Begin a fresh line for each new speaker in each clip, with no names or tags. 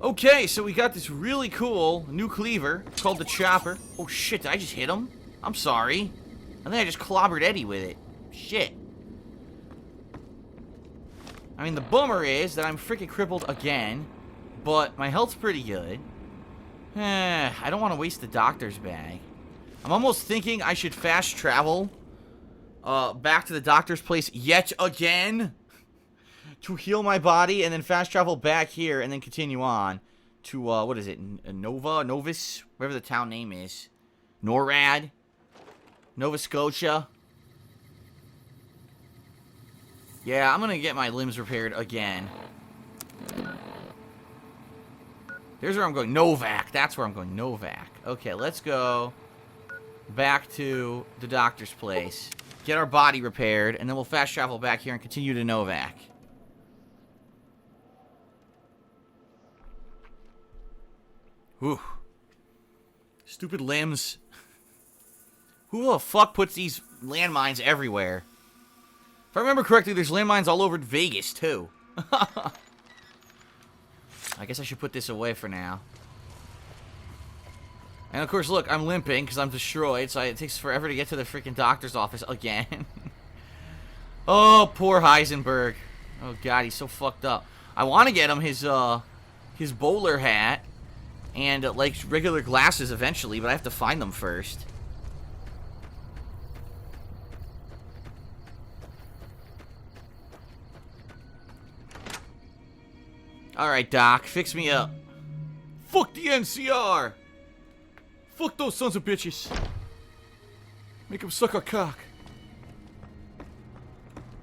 Okay, so we got this really cool new cleaver called the Chopper. Oh shit, did I just hit him? I'm sorry. I think I just clobbered Eddie with it. Shit. I mean, the bummer is that I'm freaking crippled again, but my health's pretty good. I don't want to waste the doctor's bag. I'm almost thinking I should fast travel back to the doctor's place yet again to heal my body, and then fast travel back here, and then continue on to, what is it, Novus, whatever the town name is. NORAD, Nova Scotia. Yeah, I'm gonna get my limbs repaired again. Here's where I'm going, Novak, that's where I'm going, Novak. Okay, let's go back to the doctor's place, get our body repaired, and then we'll fast travel back here and continue to Novak. Whew. Stupid limbs. Who the fuck puts these landmines everywhere? If I remember correctly, there's landmines all over Vegas, too. I guess I should put this away for now. And of course, look, I'm limping because I'm destroyed, so it takes forever to get to the freaking doctor's office again. Oh, poor Heisenberg. Oh god, he's so fucked up. I want to get him his bowler hat and like regular glasses eventually, but I have to find them first. Alright, Doc, fix me up. Fuck the NCR! Fuck those sons of bitches. Make them suck our cock.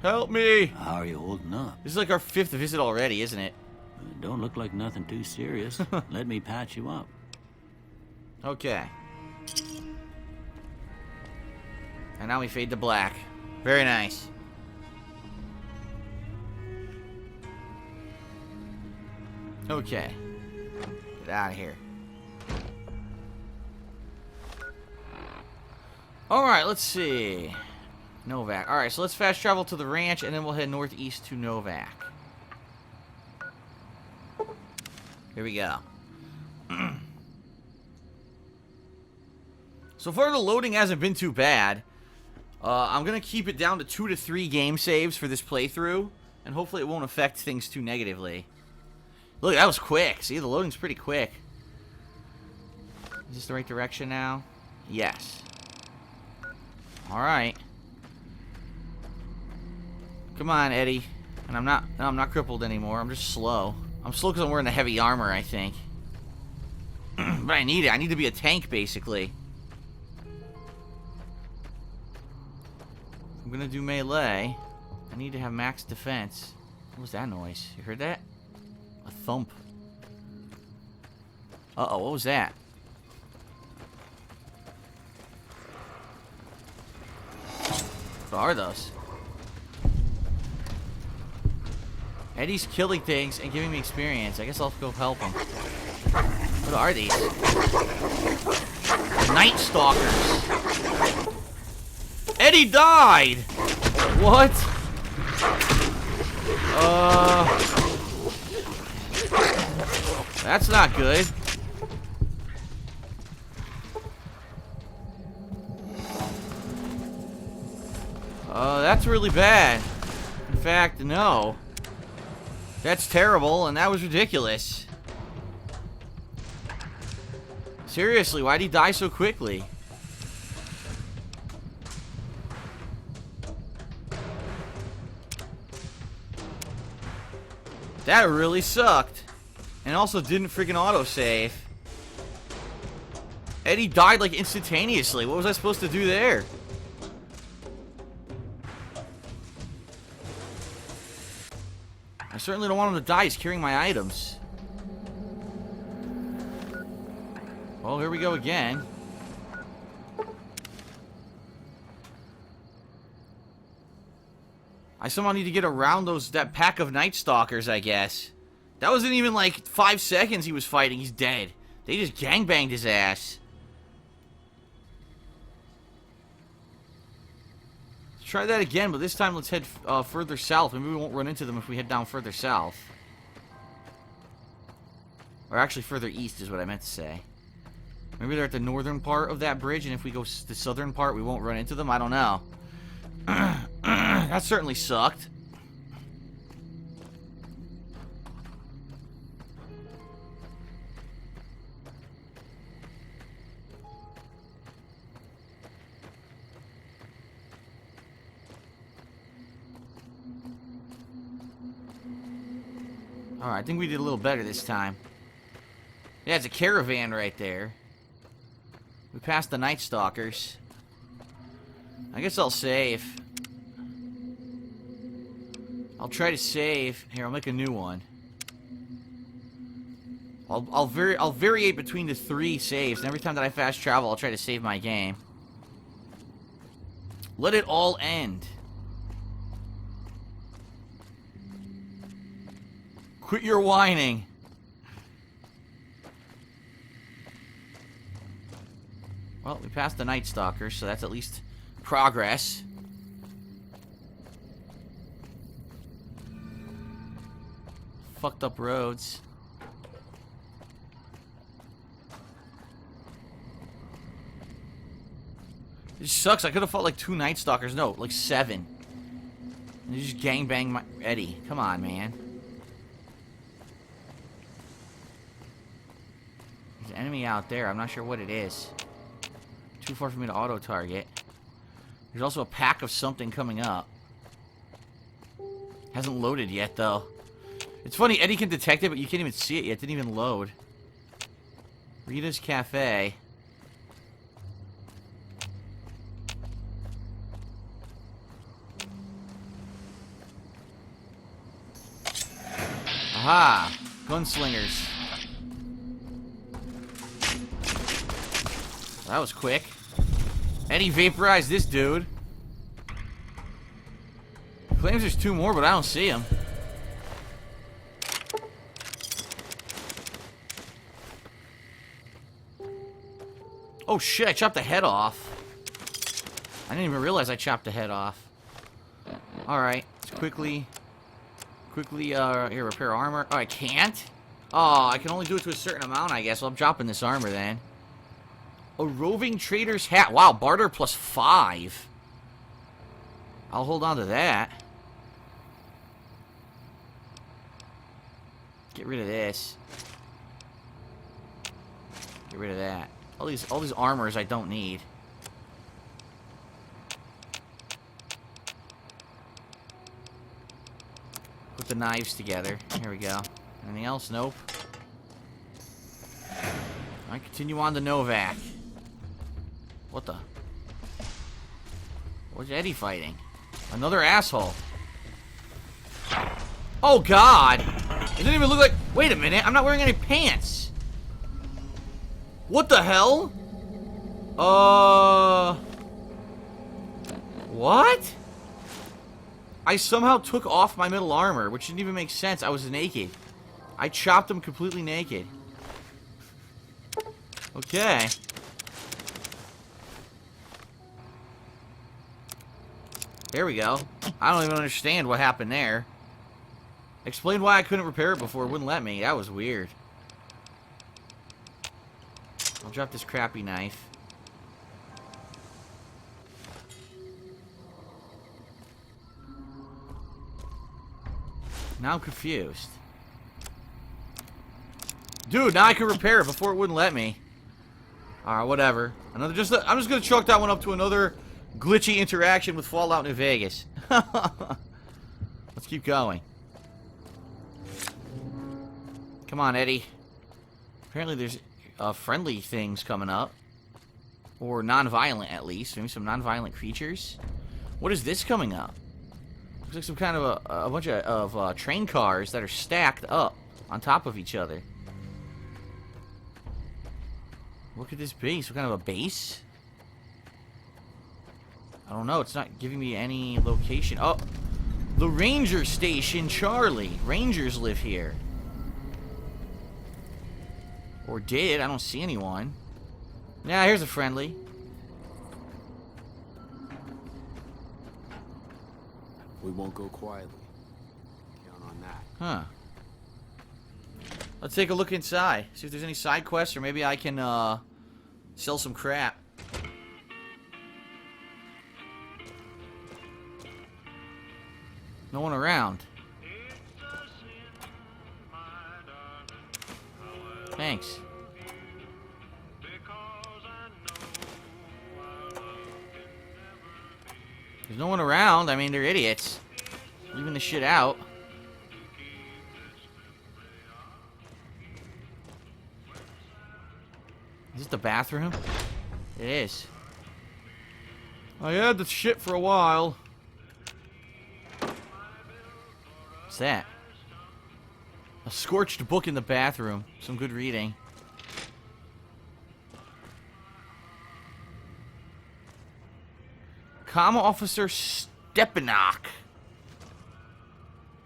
Help me!
How are you holding up?
This is like our 5th visit already, isn't it?
Don't look like nothing too serious. Let me patch you up.
Okay. And now we fade to black. Very nice. Okay. Get out of here. Alright, let's see. Novak. Alright, so let's fast travel to the ranch, and then we'll head northeast to Novak. Here we go. So far, the loading hasn't been too bad. I'm going to keep it down to 2 to 3 game saves for this playthrough, and hopefully it won't affect things too negatively. Look, that was quick. See, the loading's pretty quick. Is this the right direction now? Yes. Alright. Come on, Eddie. And I'm not crippled anymore. I'm just slow. I'm slow because I'm wearing the heavy armor, I think. But I need it. I need to be a tank, basically. I'm gonna do melee. I need to have max defense. What was that noise? You heard that? A thump. Uh-oh, what was that? What are those? Eddie's killing things and giving me experience. I guess I'll go help him. What are these? Night Stalkers. Eddie died! What? That's not good. That's really bad. In fact, no. That's terrible, and that was ridiculous. Seriously, why'd he die so quickly? That really sucked. And also didn't freaking autosave. Eddie died like instantaneously. What was I supposed to do there? I certainly don't want him to die. He's carrying my items. Well, here we go again. I somehow need to get around that pack of Night Stalkers, I guess. That wasn't even like 5 seconds he was fighting. He's dead. They just gangbanged his ass. Let's try that again, but this time let's head further south. Maybe we won't run into them if we head down further south. Or actually further east is what I meant to say. Maybe they're at the northern part of that bridge, and if we go to the southern part, we won't run into them? I don't know. That certainly sucked. Alright, I think we did a little better this time. Yeah, it's a caravan right there. We passed the Night Stalkers. I guess I'll save. I'll try to save. Here, I'll make a new one. I'll variate between the 3 saves, and every time that I fast travel, I'll try to save my game. Let it all end. Quit your whining. Well, we passed the Night Stalkers, so that's at least progress. Fucked up roads. It just sucks. I could have fought like 2 Night Stalkers. No, like 7. And you just gangbang my Eddie. Come on, man. There's an enemy out there. I'm not sure what it is. Too far for me to auto-target. There's also a pack of something coming up. Hasn't loaded yet, though. It's funny, Eddie can detect it, but you can't even see it yet. It didn't even load. Rita's Cafe. Aha! Gunslingers. That was quick. Eddie vaporized this dude. He claims there's 2 more, but I don't see him. Oh shit, I chopped the head off. I didn't even realize I chopped the head off. Alright, let's quickly, here, repair armor. Oh, I can't? Oh, I can only do it to a certain amount, I guess. Well, I'm dropping this armor then. A roving trader's hat. Wow, barter plus 5. I'll hold on to that. Get rid of this. Get rid of that. All these armors I don't need. Put the knives together. Here we go. Anything else? Nope. I continue on to Novak. What the? What's Eddie fighting? Another asshole. Oh God! It didn't even look like. Wait a minute! I'm not wearing any pants. What the hell? What? I somehow took off my middle armor, which didn't even make sense. I was naked. I chopped him completely naked. Okay. There we go. I don't even understand what happened there. Explain why I couldn't repair it before. It wouldn't let me. That was weird. I'll drop this crappy knife. Now I'm confused. Dude, now I can repair it before it wouldn't let me. Alright, whatever. I'm just gonna chalk that one up to another glitchy interaction with Fallout New Vegas. Let's keep going. Come on, Eddie. Apparently there's friendly things coming up. Or non-violent, at least. Maybe some non-violent creatures. What is this coming up? Looks like some kind of a bunch of train cars that are stacked up on top of each other. What could this be? Some kind of a base? I don't know. It's not giving me any location. Oh! The Ranger Station, Charlie. Rangers live here. Or did. I don't see anyone. Yeah, here's a friendly.
We won't go quietly. Count on that.
Huh. Let's take a look inside. See if there's any side quests, or maybe I can sell some crap. No one around. Thanks. There's no one around. I mean, they're idiots. Leaving the shit out. Is this the bathroom? It is. I had the shit for a while. What's that? A scorched book in the bathroom. Some good reading. Comm Officer Stepanak.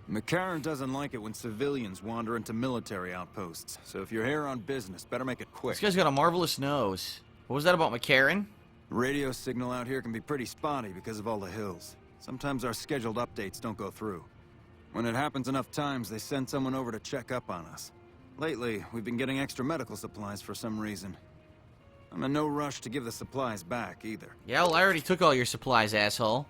McCarran doesn't like it when civilians wander into military outposts, so if you're here on business, better make it quick.
This guy's got a marvelous nose. What was that about McCarran?
Radio signal out here can be pretty spotty because of all the hills. Sometimes our scheduled updates don't go through. When it happens enough times, they send someone over to check up on us. Lately, we've been getting extra medical supplies for some reason. I'm in no rush to give the supplies back, either.
Yeah, well, I already took all your supplies, asshole.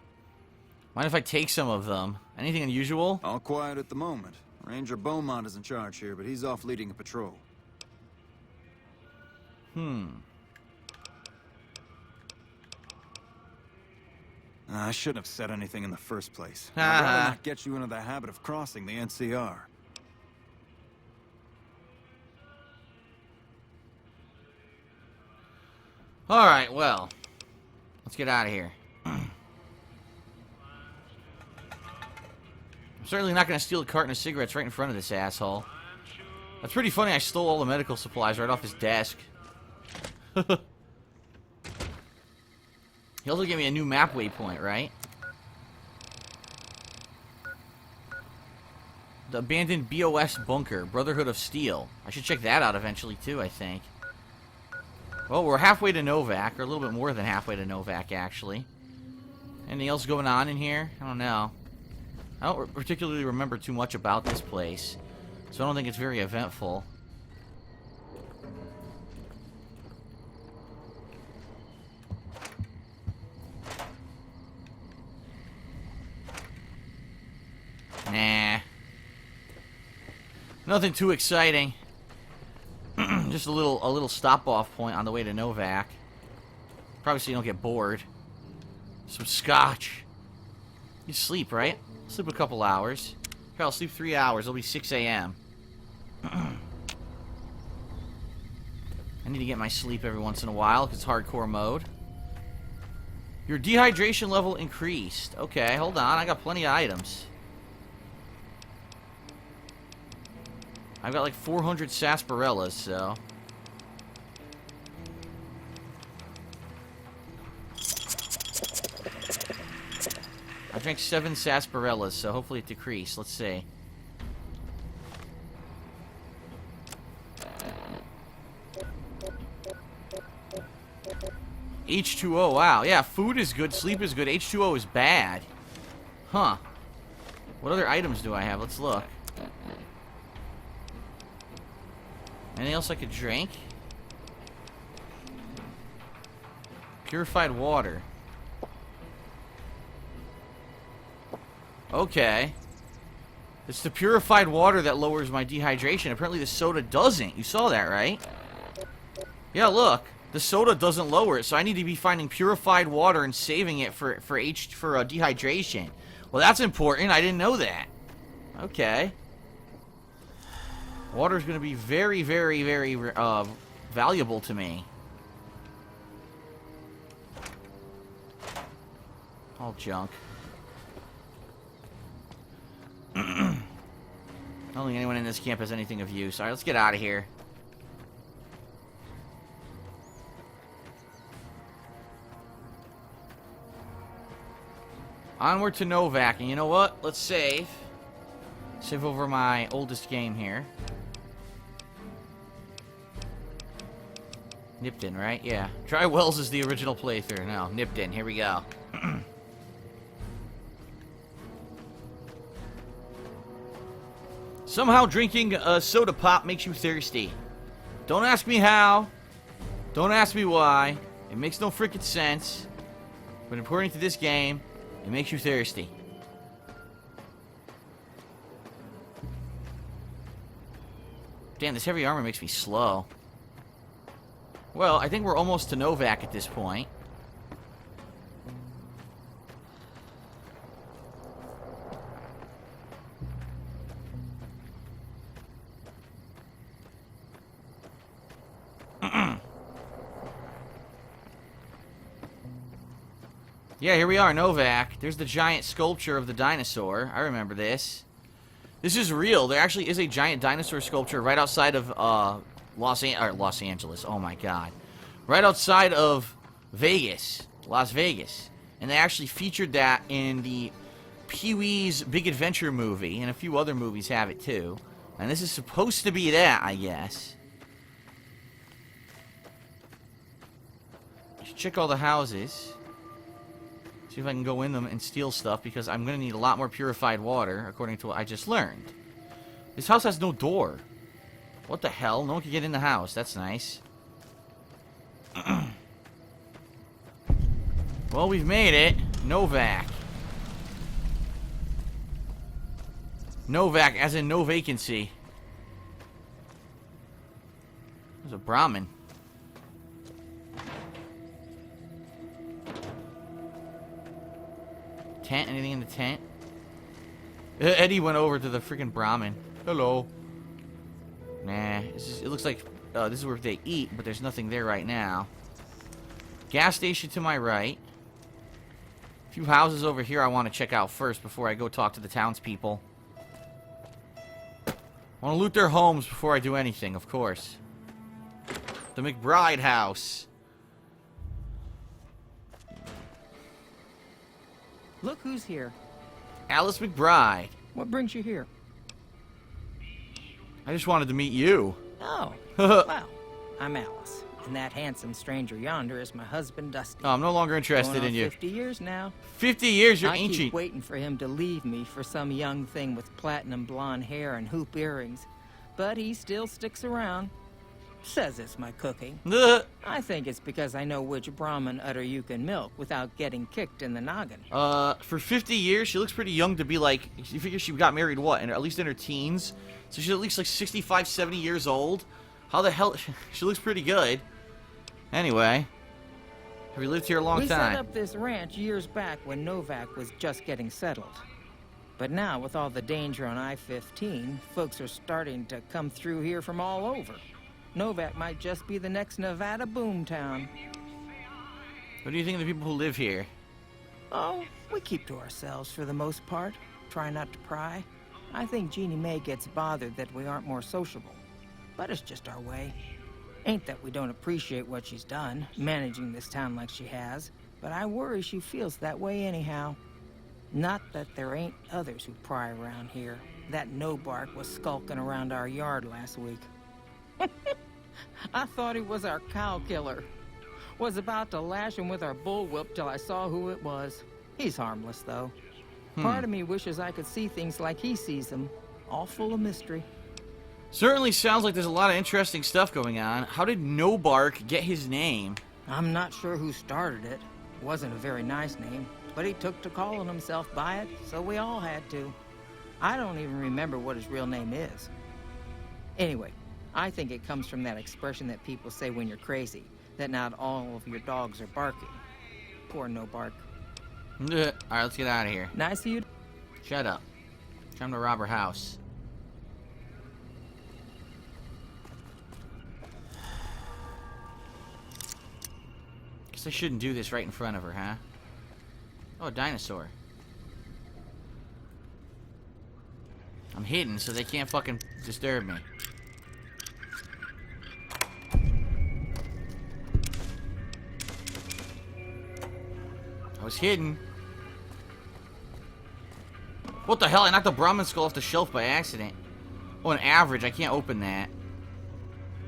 Mind if I take some of them? Anything unusual?
All quiet at the moment. Ranger Beaumont is in charge here, but he's off leading a patrol. I shouldn't have said anything in the first place. I'd rather not get you into the habit of crossing the NCR.
Alright, well. Let's get out of here. I'm certainly not going to steal a carton of cigarettes right in front of this asshole. That's pretty funny, I stole all the medical supplies right off his desk. He also gave me a new map waypoint, right? The abandoned BOS bunker, Brotherhood of Steel. I should check that out eventually too, I think. Well, we're halfway to Novak, or a little bit more than halfway to Novak, actually. Anything else going on in here? I don't know. I don't particularly remember too much about this place, so I don't think it's very eventful. Nah. Nothing too exciting. Just a little stop-off point on the way to Novak. Probably so you don't get bored. Some scotch. You sleep, right? Sleep a couple hours. Here, I'll sleep 3 hours. It'll be 6 a.m. I need to get my sleep every once in a while because it's hardcore mode. Your dehydration level increased. Okay, hold on. I got plenty of items. I've got like 400 sarsaparillas, so... I drank 7 sarsaparillas, so hopefully it decreased. Let's see. H2O, wow. Yeah, food is good, sleep is good, H2O is bad. Huh. What other items do I have? Let's look. Anything else I could drink? Purified water. Okay. It's the purified water that lowers my dehydration. Apparently the soda doesn't. You saw that, right? Yeah, look. The soda doesn't lower it, so I need to be finding purified water and saving it for dehydration. Well, that's important. I didn't know that. Okay. Water's going to be very, very, very valuable to me. All junk. I don't think anyone in this camp has anything of use. Alright, let's get out of here. Onward to Novak. And you know what? Let's save. Save over my oldest game here. Nipton, right? Yeah. Try Wells is the original playthrough. No, Nipton. Here we go. Somehow drinking a soda pop makes you thirsty. Don't ask me how. Don't ask me why. It makes no freaking sense. But according to this game, it makes you thirsty. Damn, this heavy armor makes me slow. Well, I think we're almost to Novak at this point. Yeah, here we are, Novak. There's the giant sculpture of the dinosaur. I remember this. This is real. There actually is a giant dinosaur sculpture right outside of Los Angeles. Oh my god. Right outside of Vegas. Las Vegas. And they actually featured that in the Pee-wee's Big Adventure movie, and a few other movies have it too. And this is supposed to be that, I guess. Let's check all the houses. See if I can go in them and steal stuff, because I'm going to need a lot more purified water, according to what I just learned. This house has no door. What the hell? No one can get in the house. That's nice. Well, we've made it. Novak. Novak, as in no vacancy. There's a Brahmin. Tent? Anything in the tent? Eddie went over to the freaking Brahmin. Hello. Nah. It looks like this is where they eat, but there's nothing there right now. Gas station to my right. A few houses over here I want to check out first before I go talk to the townspeople. I want to loot their homes before I do anything, of course. The McBride house.
Look who's here.
Alice McBride.
What brings you here?
I just wanted to meet you.
Oh, well, I'm Alice. And that handsome stranger yonder is my husband, Dusty.
Oh, I'm no longer interested
Going on
in you.
50 years now.
50 years? You're
I
ancient.
keep waiting for him to leave me for some young thing with platinum blonde hair and hoop earrings. But he still sticks around. Says it's my cooking. I think it's because I know which Brahmin udder you can milk without getting kicked in the noggin.
For 50 years, she looks pretty young to be like, you figure she got married, what, at least in her teens? So she's at least like 65, 70 years old? How the hell, she looks pretty good. Anyway, have you lived here a long
We
time?
set up this ranch years back when Novak was just getting settled. But now, with all the danger on I-15, folks are starting to come through here from all over. Novak might just be the next Nevada boomtown.
What do you think of the people who live here?
Oh, we keep to ourselves for the most part. Try not to pry. I think Jeannie Mae gets bothered that we aren't more sociable. But it's just our way. Ain't that we don't appreciate what she's done, managing this town like she has, but I worry she feels that way anyhow. Not that there ain't others who pry around here. That no-bark was skulking around our yard last week. I thought he was our cow killer. Was about to lash him with our bullwhip till I saw who it was. He's harmless, though. Part of me wishes I could see things like he sees them, all full of mystery.
Certainly sounds like there's a lot of interesting stuff going on. How did No Bark get his name?
I'm not sure who started it. Wasn't a very nice name, but he took to calling himself by it, so we all had to. I don't even remember what his real name is. Anyway, I think it comes from that expression that people say when you're crazy, that not all of your dogs are barking. Poor No Bark.
Alright, let's get out of here.
Nice of you.
Shut up. Time to rob her house. Guess I shouldn't do this right in front of her, huh? Oh, a dinosaur. I'm hidden, so they can't fucking disturb me. I was hidden. What the hell? I knocked the Brahmin skull off the shelf by accident. Oh, an average. I can't open that.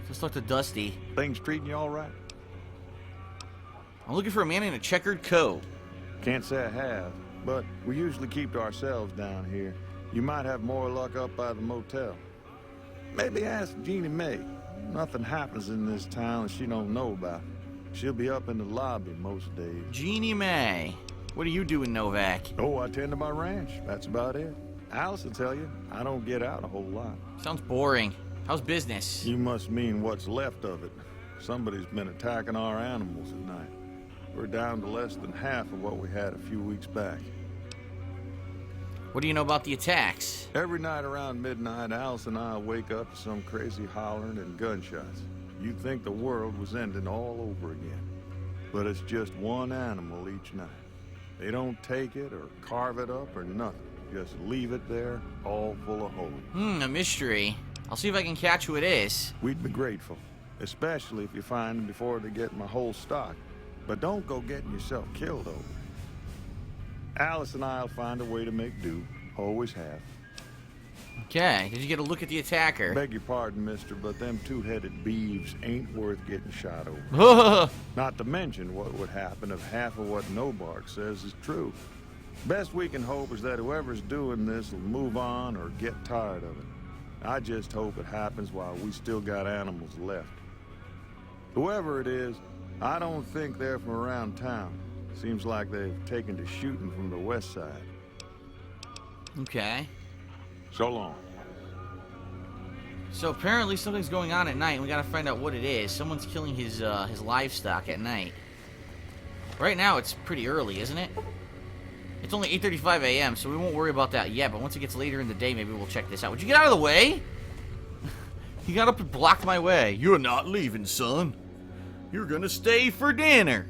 Let's talk to Dusty.
Things treating you all right?
I'm looking for a man in a checkered coat.
Can't say I have, but we usually keep to ourselves down here. You might have more luck up by the motel. Maybe ask Jeannie Mae. Nothing happens in this town that she don't know about. She'll be up in the lobby most days.
Jeannie Mae. What are you doing, Novak?
Oh, I tend to my ranch. That's about it. Alice will tell you, I don't get out a whole lot.
Sounds boring. How's business?
You must mean what's left of it. Somebody's been attacking our animals at night. We're down to less than half of what we had a few weeks back.
What do you know about the attacks?
Every night around midnight, Alice and I wake up to some crazy hollering and gunshots. You'd think the world was ending all over again. But it's just one animal each night. They don't take it or carve it up or nothing. Just leave it there, all full of holes.
A mystery. I'll see if I can catch who it is.
We'd be grateful, especially if you find them before they get my whole stock. But don't go getting yourself killed over it. Alice and I'll find a way to make do. Always have.
Okay, did you get a look at the attacker?
Beg your pardon, mister, but them two-headed beeves ain't worth getting shot over. Not to mention what would happen if half of what Novak says is true. Best we can hope is that whoever's doing this will move on or get tired of it. I just hope it happens while we still got animals left. Whoever it is, I don't think they're from around town. Seems like they've taken to shooting from the west side.
Okay.
So long.
So apparently something's going on at night, and we gotta find out what it is. Someone's killing his livestock at night. Right now it's pretty early, isn't it? It's only 8:35 a.m., so we won't worry about that yet, but once it gets later in the day, maybe we'll check this out. Would you get out of the way? You got up and blocked my way. You're not leaving, son. You're gonna stay for dinner.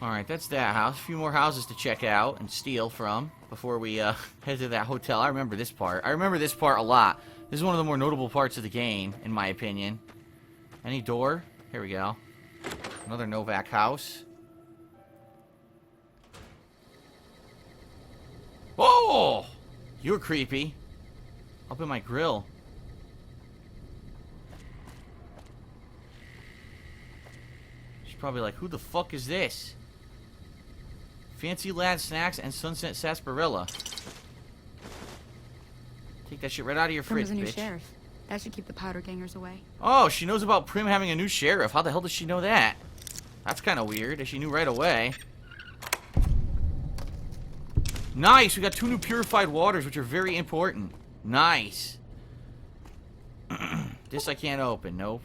Alright, that's that house. A few more houses to check out and steal from before we head to that hotel. I remember this part. I remember this part a lot. This is one of the more notable parts of the game, in my opinion. Any door? Here we go. Another Novak house. Oh! You're creepy. Up in my grill. She's probably like, who the fuck is this? Fancy Lad Snacks and Sunset Sarsaparilla. Take that shit right out of your fridge,
Prim is a new
bitch.
sheriff. That should keep the powder gangers away.
Oh, she knows about Prim having a new sheriff. How the hell does she know that? That's kind of weird, if she knew right away. Nice! We got 2 new purified waters, which are very important. Nice. This I can't open. Nope.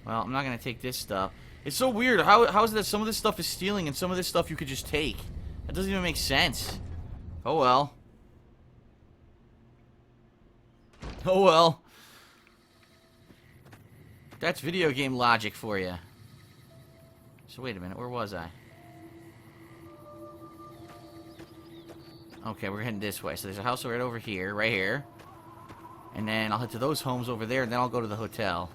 Well, I'm not going to take this stuff. It's so weird. How is it that some of this stuff is stealing and some of this stuff you could just take? That doesn't even make sense. Oh well. Oh well. That's video game logic for you. So wait a minute, where was I? Okay, we're heading this way. So there's a house right over here, right here. And then I'll head to those homes over there, and then I'll go to the hotel.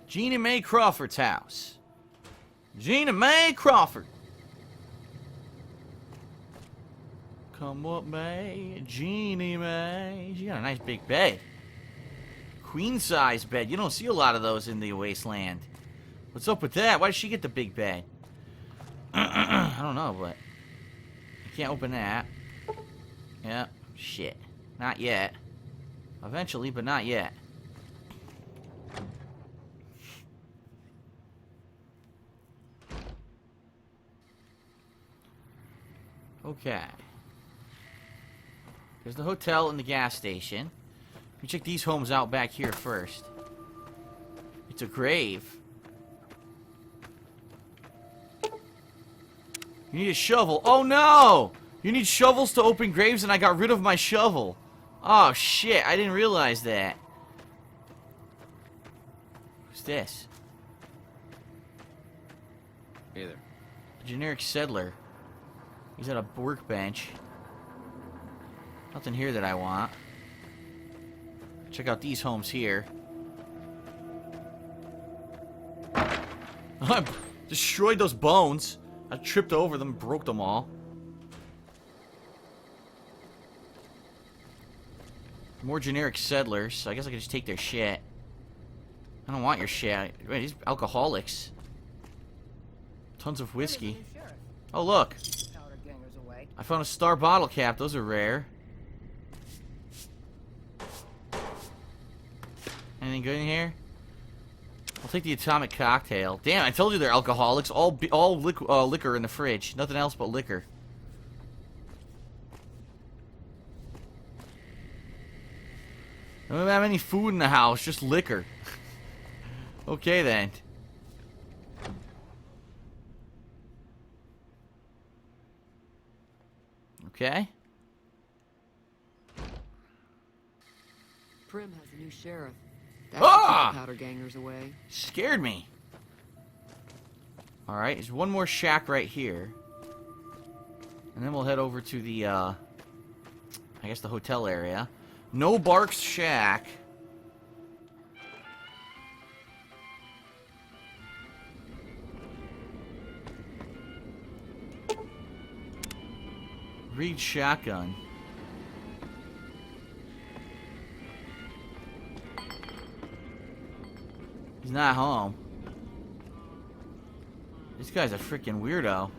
Jeannie Mae Crawford's house. Jeannie Mae Crawford. Come what may, Jeannie Mae. She got a nice big bed. Queen size bed. You don't see a lot of those in the wasteland. What's up with that? Why did she get the big bed? I don't know, but I can't open that. Yeah, shit. Not yet. Eventually, but not yet. Okay. There's the hotel and the gas station. Let me check these homes out back here first. It's a grave. You need a shovel. Oh no! You need shovels to open graves, and I got rid of my shovel. Oh shit, I didn't realize that. Who's this?
Hey there.
A generic settler. He's at a workbench. Nothing here that I want. Check out these homes here. I destroyed those bones. I tripped over them, broke them all. More generic settlers. So I guess I could just take their shit. I I don't want your shit. Wait, these alcoholics. Tons of whiskey. Oh, look.
Powder gangers away.
I found a star bottle cap. Those are rare. Anything good in here? I'll take the atomic cocktail. Damn, I told you they're alcoholics. All liquor in the fridge. Nothing else but liquor. I don't have any food in the house, just liquor. Okay then. Okay.
Prim has a new sheriff. That
Ah!
keep the powder gangers away.
Scared me. Alright, there's one more shack right here. And then we'll head over to the, I guess the hotel area. No Bark's shack. Reed shotgun. He's not home. This guy's a freaking weirdo.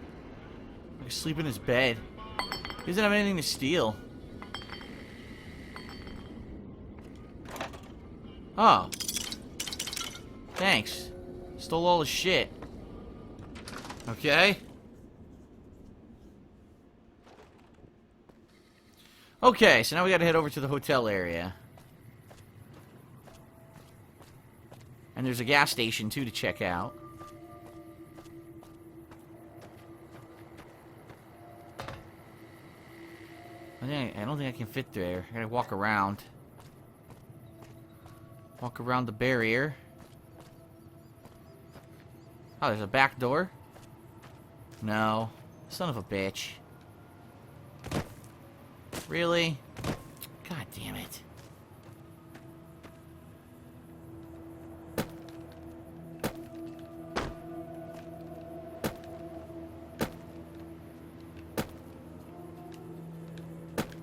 Like asleep in his bed. He doesn't have anything to steal. Oh. Thanks. Stole all his shit. Okay. Okay, so now we gotta head over to the hotel area. And there's a gas station, too, to check out. I don't think I can fit there. I gotta walk around. Walk around the barrier. Oh, there's a back door? No. Son of a bitch. Really? God damn it.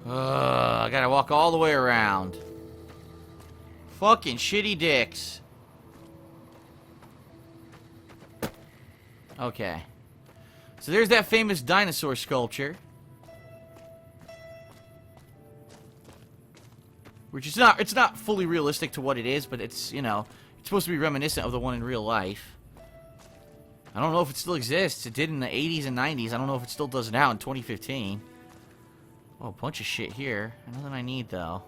I gotta walk all the way around. Fucking shitty dicks. Okay. So there's that famous dinosaur sculpture. Which is not, it's not fully realistic to what it is, but it's, you know, it's supposed to be reminiscent of the one in real life. I don't know if it still exists. It did in the 80s and 90s. I don't know if it still does now in 2015. Oh, a bunch of shit here. Nothing I need, though.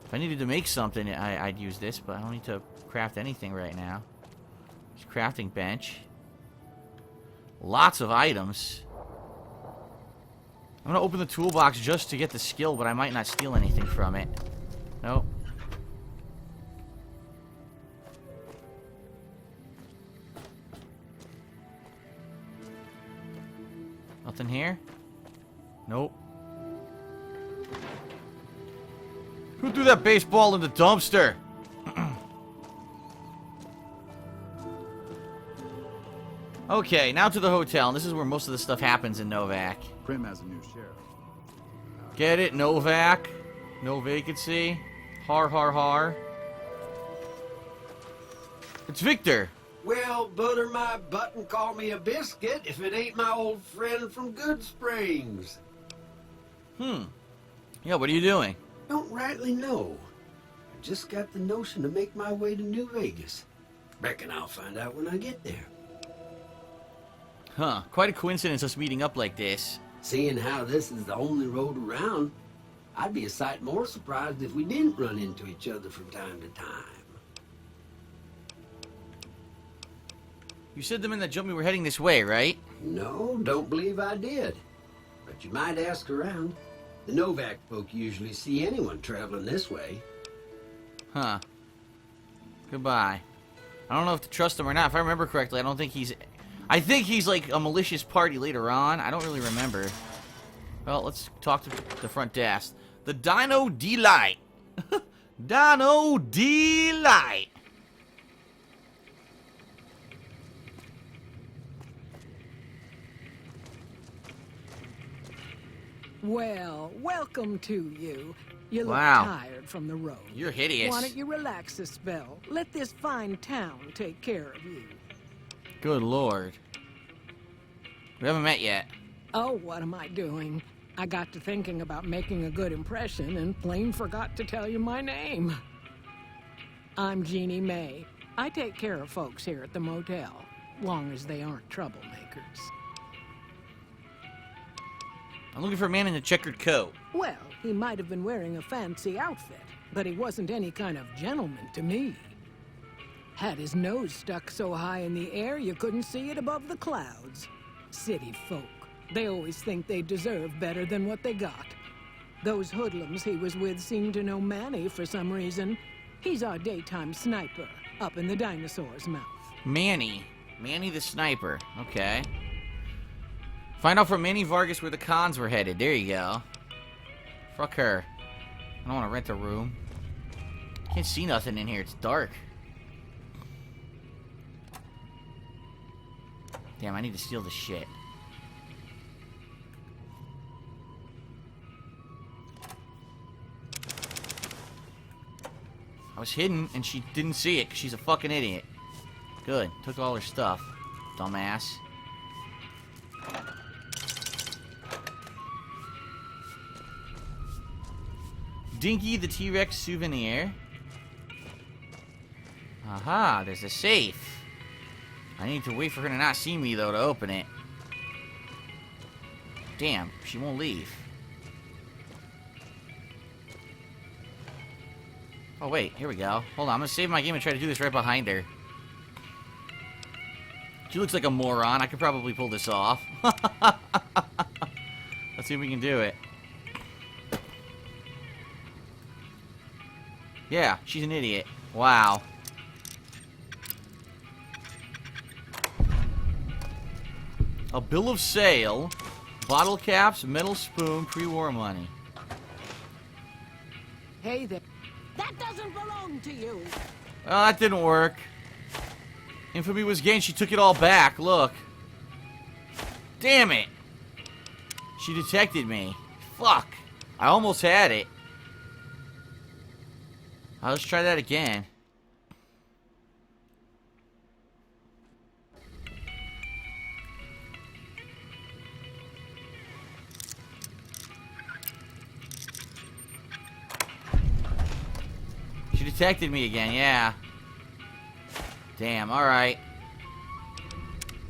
If I needed to make something, I'd use this, but I don't need to craft anything right now. There's a crafting bench. Lots of items. I'm gonna open the toolbox just to get the skill, but I might not steal anything from it. Nope. Nothing here? Nope. Who threw that baseball in the dumpster? Okay, now to the hotel, and this is where most of the stuff happens in Novak.
Prim has a new sheriff.
Get it? Novak? No vacancy? Har har har. It's Victor.
Well, butter my butt and call me a biscuit if it ain't my old friend from Good Springs.
Yeah, what are you doing?
Don't rightly know. I just got the notion to make my way to New Vegas. Reckon I'll find out when I get there.
Huh, quite a coincidence us meeting up like this.
Seeing how this is the only road around, I'd be a sight more surprised if we didn't run into each other from time to time.
You said the minute that jumped me were heading this way, right?
No, don't believe I did. But you might ask around. The Novak folk usually see anyone traveling this way.
Huh. Goodbye. I don't know if to trust him or not. If I remember correctly, I don't think he's... I think he's like a malicious party later on. I don't really remember. Well, let's talk to the front desk. The Dino Delight. Dino Delight.
Well, welcome to you.
You look
Wow.
tired from the road.
You're hideous.
Why don't you relax a spell? Let this fine town take care of you.
Good lord. We haven't met yet.
Oh, what am I doing? I got to thinking about making a good impression and plain forgot to tell you my name. I'm Jeannie May. I take care of folks here at the motel, long as they aren't troublemakers.
I'm looking for a man in a checkered coat.
Well, he might have been wearing a fancy outfit, but he wasn't any kind of gentleman to me. Had his nose stuck so high in the air you couldn't see it above the clouds. City folk. They always think they deserve better than what they got. Those hoodlums he was with seemed to know Manny for some reason. He's our daytime sniper, up in the dinosaur's mouth.
Manny. Manny the sniper. Okay. Find out from Manny Vargas where the cons were headed. There you go. Fuck her. I don't want to rent a room. Can't see nothing in here. It's dark. Damn, I need to steal the shit. I was hidden, and she didn't see it, 'cause she's a fucking idiot. Good. Took all her stuff. Dumbass. Dinky the T-Rex souvenir. Aha, there's a safe. I need to wait for her to not see me, though, to open it. Damn, she won't leave. Oh, wait, here we go. Hold on, I'm gonna save my game and try to do this right behind her. She looks like a moron. I could probably pull this off. Let's see if we can do it. Yeah, she's an idiot. Wow. A bill of sale, bottle caps, metal spoon, pre-war money.
Hey there. That doesn't belong to you.
Oh, that didn't work. Infamy was gained. She took it all back. Look. Damn it. She detected me. Fuck. I almost had it. Let's try that again. She detected me again, yeah. Damn, alright.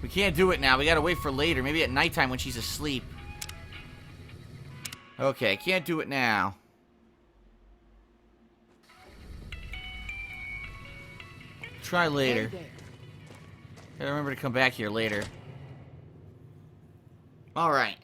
We can't do it now. We gotta wait for later. Maybe at nighttime when she's asleep. Okay, can't do it now. Try later.
Hey there.
Gotta remember to come back here later. Alright.